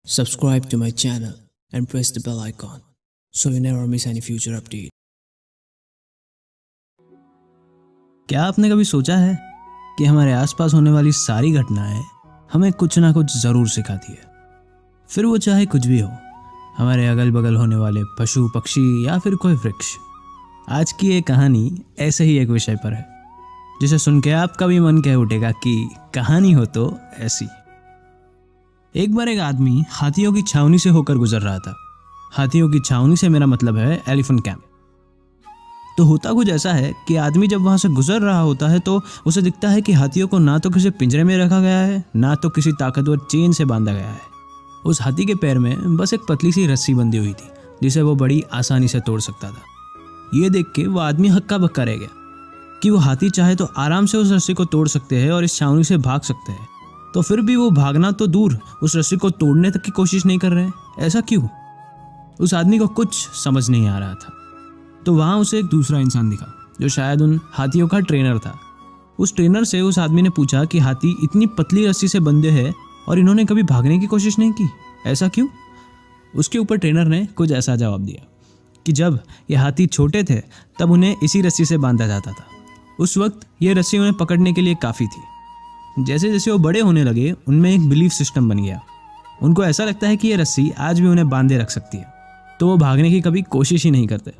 Subscribe to my channel and press the bell icon so you never miss any future update. क्या आपने कभी सोचा है कि हमारे आसपास होने वाली सारी घटनाएं हमें कुछ ना कुछ ज़रूर सिखाती है, फिर वो चाहे कुछ भी हो, हमारे अगल बगल होने वाले पशु पक्षी या फिर कोई वृक्ष। आज की ये कहानी ऐसे ही एक विषय पर है जिसे सुन के आपका भी मन कह उठेगा कि कहानी हो तो ऐसी। एक बार एक आदमी हाथियों की छावनी से होकर गुजर रहा था। हाथियों की छावनी से मेरा मतलब है एलिफेंट कैंप। तो होता कुछ ऐसा है कि आदमी जब वहां से गुजर रहा होता है तो उसे दिखता है कि हाथियों को ना तो किसी पिंजरे में रखा गया है, ना तो किसी ताकतवर चेन से बांधा गया है। उस हाथी के पैर में बस एक पतली सी रस्सी बंधी हुई थी जिसे वो बड़ी आसानी से तोड़ सकता था। ये देख के वो आदमी हक्का बक्का रह गया कि वो हाथी चाहे तो आराम से उस रस्सी को तोड़ सकते हैं और इस छावनी से भाग सकते हैं, तो फिर भी वो भागना तो दूर उस रस्सी को तोड़ने तक की कोशिश नहीं कर रहे। ऐसा क्यों? उस आदमी को कुछ समझ नहीं आ रहा था। तो वहाँ उसे एक दूसरा इंसान दिखा जो शायद उन हाथियों का ट्रेनर था। उस ट्रेनर से उस आदमी ने पूछा कि हाथी इतनी पतली रस्सी से बंधे हैं और इन्होंने कभी भागने की कोशिश नहीं की, ऐसा क्यों? उसके ऊपर ट्रेनर ने कुछ ऐसा जवाब दिया कि जब ये हाथी छोटे थे तब उन्हें इसी रस्सी से बांधा जाता था। उस वक्त ये रस्सी उन्हें पकड़ने के लिए काफ़ी थी। जैसे जैसे वो बड़े होने लगे उनमें एक बिलीफ सिस्टम बन गया। उनको ऐसा लगता है कि ये रस्सी आज भी उन्हें बांधे रख सकती है, तो वो भागने की कभी कोशिश ही नहीं करते।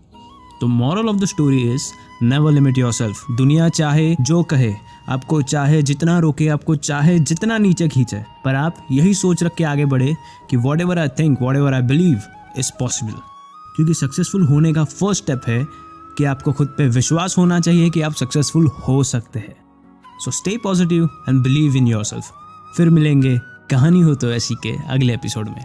तो moral of the story is never limit yourself. दुनिया चाहे जो कहे, आपको चाहे जितना रोके, आपको चाहे जितना नीचे खींचे, पर आप यही सोच रख के आगे बढ़े कि what ever I think, what ever I believe is possible. क्योंकि सक्सेसफुल होने का फर्स्ट स्टेप है कि आपको खुद पे विश्वास होना चाहिए कि आप सक्सेसफुल हो सकते हैं। So stay positive and believe in yourself. फिर मिलेंगे कहानी हो तो ऐसी के अगले एपिसोड में।